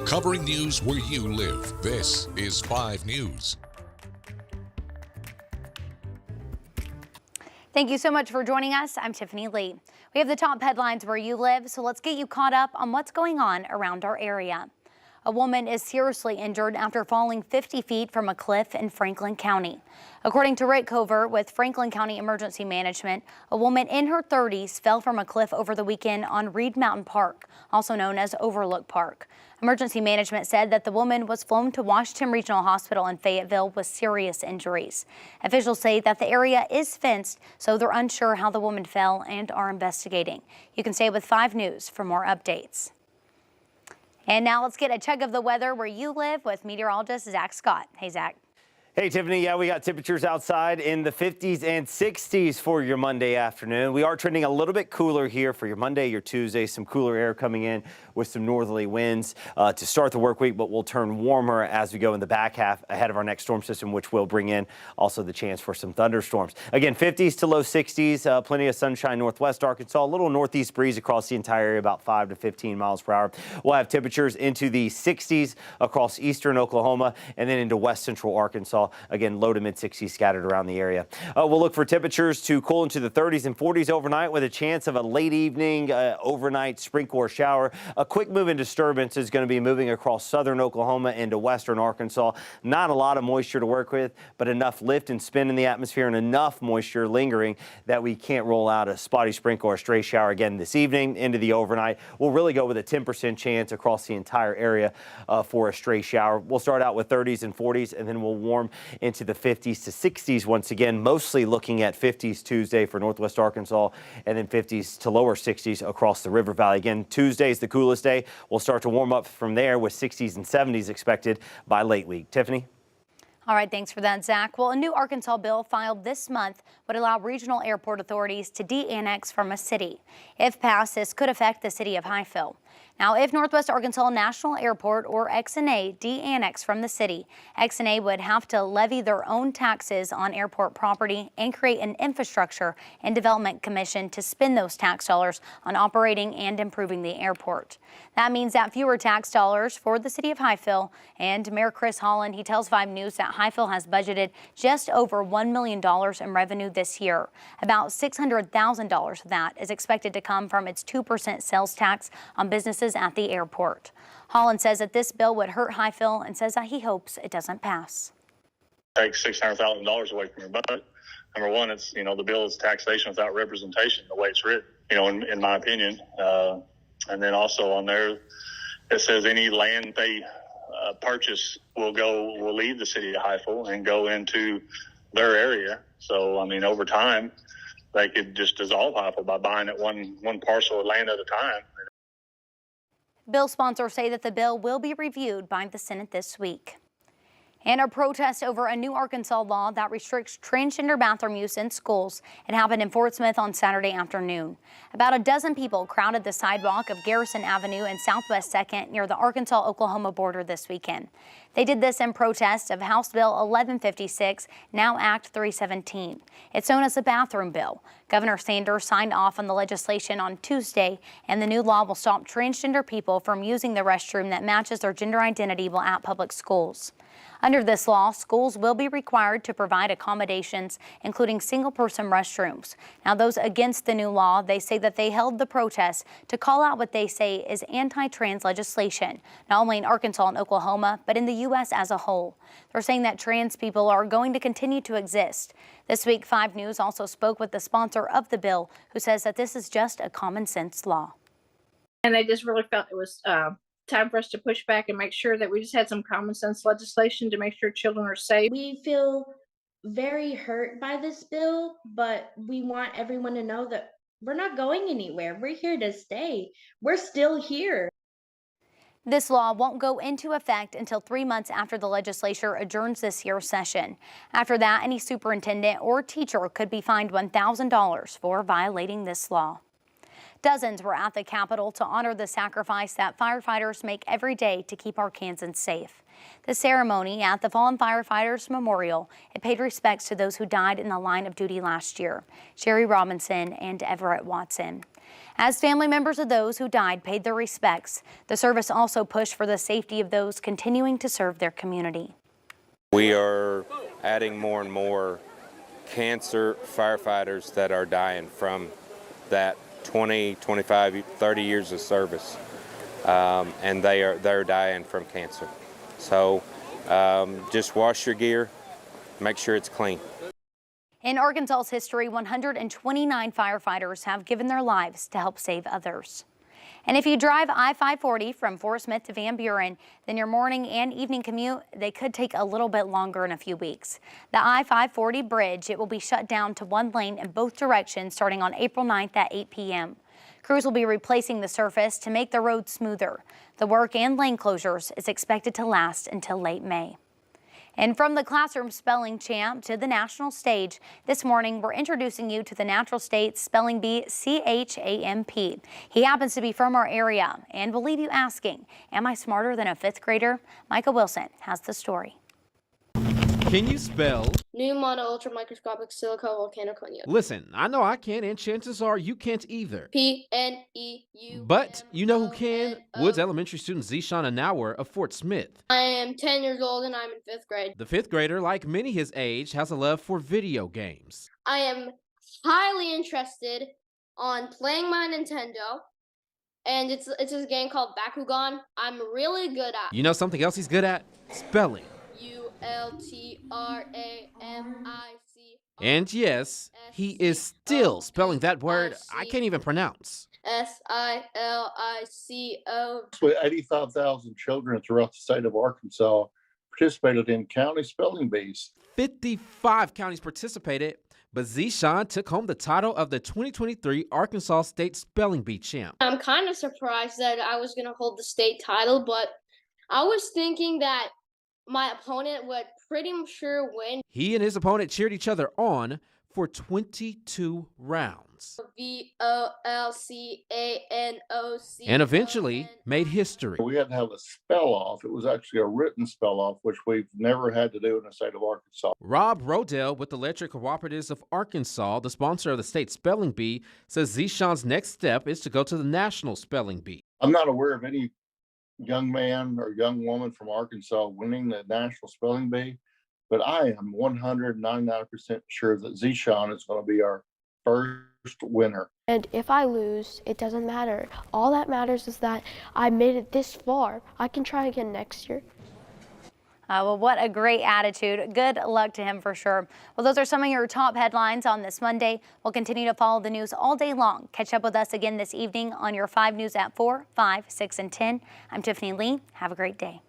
Covering news where you live. This is 5 News. Thank you so much for joining us. I'm Tiffany Lee. We have the top headlines where you live, so let's get you caught up on what's going on around our area. A woman is seriously injured after falling 50 feet from a cliff in Franklin County. According to Rick Cover with Franklin County Emergency Management, a woman in her 30s fell from a cliff over the weekend on Reed Mountain Park, also known as Overlook Park. Emergency Management said that the woman was flown to Washington Regional Hospital in Fayetteville with serious injuries. Officials say that the area is fenced, so they're unsure how the woman fell and are investigating. You can stay with 5 News for more updates. And now let's get a check of the weather where you live with meteorologist Zach Scott. Hey, Zach. Hey, Tiffany. Yeah, we got temperatures outside in the 50s and 60s for your Monday afternoon. We are trending a little bit cooler here for your Monday, your Tuesday. Some cooler air coming in with some northerly winds to start the work week, but we'll turn warmer as we go in the back half ahead of our next storm system, which will bring in also the chance for some thunderstorms. Again, 50s to low 60s, plenty of sunshine northwest Arkansas, a little northeast breeze across the entire area, about 5 to 15 miles per hour. We'll have temperatures into the 60s across eastern Oklahoma and then into west central Arkansas. Again, low to mid 60s scattered around the area. We'll look for temperatures to cool into the 30s and 40s overnight with a chance of a late evening overnight sprinkle or shower. A quick moving disturbance is going to be moving across southern Oklahoma into western Arkansas. Not a lot of moisture to work with, but enough lift and spin in the atmosphere and enough moisture lingering that we can't roll out a spotty sprinkle or stray shower again this evening into the overnight. We'll really go with a 10% chance across the entire area for a stray shower. We'll start out with 30s and 40s, and then we'll warm into the 50s to 60s once again, mostly looking at 50s Tuesday for northwest Arkansas, and then 50s to lower 60s across the River Valley. Again, Tuesday is the coolest day. We'll start to warm up from there with 60s and 70s expected by late week. Tiffany? All right, thanks for that, Zach. Well, a new Arkansas bill filed this month would allow regional airport authorities to de-annex from a city. If passed, this could affect the city of Highfield. Now, if Northwest Arkansas National Airport or XNA de-annex from the city, XNA would have to levy their own taxes on airport property and create an infrastructure and development commission to spend those tax dollars on operating and improving the airport. That means that fewer tax dollars for the city of Highfield. And Mayor Chris Holland, he tells 5 News that Highfield has budgeted just over $1 million in revenue this year. About $600,000 of that is expected to come from its 2% sales tax on businesses at the airport. Holland says that this bill would hurt Highfield and says that he hopes it doesn't pass. Take $600,000 away from your budget. Number one, it's, the bill is taxation without representation, the way it's written, in my opinion. And then also on there, it says any land they purchase will leave the city of Highfield and go into their area. So, over time, they could just dissolve Highfield by buying it one parcel of land at a time. Bill sponsors say that the bill will be reviewed by the Senate this week. And a protest over a new Arkansas law that restricts transgender bathroom use in schools. It happened in Fort Smith on Saturday afternoon. About a dozen people crowded the sidewalk of Garrison Avenue and Southwest 2nd near the Arkansas-Oklahoma border this weekend. They did this in protest of House Bill 1156, now Act 317. It's known as the bathroom bill. Governor Sanders signed off on the legislation on Tuesday, and the new law will stop transgender people from using the restroom that matches their gender identity while at public schools. Under this law, schools will be required to provide accommodations, including single-person restrooms. Now, those against the new law, they say that they held the protest to call out what they say is anti-trans legislation, not only in Arkansas and Oklahoma, but in the U.S. as a whole. They're saying that trans people are going to continue to exist. This week, 5 News also spoke with the sponsor of the bill, who says that this is just a common-sense law. And I just really felt it was time for us to push back and make sure that we just had some common sense legislation to make sure children are safe. We feel very hurt by this bill, but we want everyone to know that we're not going anywhere. We're here to stay. We're still here. This law won't go into effect until 3 months after the legislature adjourns this year's session. After that, any superintendent or teacher could be fined $1,000 for violating this law. Dozens were at the Capitol to honor the sacrifice that firefighters make every day to keep our Kansans safe. The ceremony at the Fallen Firefighters Memorial, it paid respects to those who died in the line of duty last year, Sherry Robinson and Everett Watson. As family members of those who died paid their respects, the service also pushed for the safety of those continuing to serve their community. We are adding more and more cancer firefighters that are dying from that 20, 25, 30 years of service, and they're dying from cancer. So just wash your gear, make sure it's clean. In Arkansas's history, 129 firefighters have given their lives to help save others. And if you drive I-540 from Fort Smith to Van Buren, then your morning and evening commute, they could take a little bit longer in a few weeks. The I-540 bridge, it will be shut down to one lane in both directions starting on April 9th at 8 p.m. Crews will be replacing the surface to make the road smoother. The work and lane closures is expected to last until late May. And from the classroom spelling champ to the national stage, this morning we're introducing you to the Natural State Spelling Bee CHAMP. He happens to be from our area and will leave you asking, am I smarter than a fifth grader? Micah Wilson has the story. Can you spell? New mono ultra microscopic silica volcanoconio. Listen, I know I can, and chances are you can't either. PNEU. But you know who can? Woods Elementary student Zishan Anauer of Fort Smith. I am 10 years old and I'm in 5th grade. The fifth grader, like many his age, has a love for video games. I am highly interested on playing my Nintendo, and it's a game called Bakugan. I'm really good at. You know something else he's good at? Spelling. ULTRAMIC. And yes, he is still spelling that word I can't even pronounce. SILICO. 85,000 children throughout the state of Arkansas participated in county spelling bees. 55 counties participated, but Zishan took home the title of the 2023 Arkansas State Spelling Bee champ. I'm kind of surprised that I was going to hold the state title, but I was thinking that my opponent would pretty sure win. He and his opponent cheered each other on for 22 rounds. VOLCANOC. And eventually made history. We had to have a spell off. It was actually a written spell off, which we've never had to do in the state of Arkansas. Rob Rodell with the Electric Cooperatives of Arkansas, the sponsor of the state spelling bee, says Zishan's next step is to go to the national spelling bee. I'm not aware of any young man or young woman from Arkansas winning the national spelling bee, but I am 199% sure that Zishan is going to be our first winner. And if I lose, it doesn't matter. All that matters is that I made it this far. I can try again next year. Well, what a great attitude. Good luck to him for sure. Well, those are some of your top headlines on this Monday. We'll continue to follow the news all day long. Catch up with us again this evening on your 5 News at 4, 5, 6, and 10. I'm Tiffany Lee. Have a great day.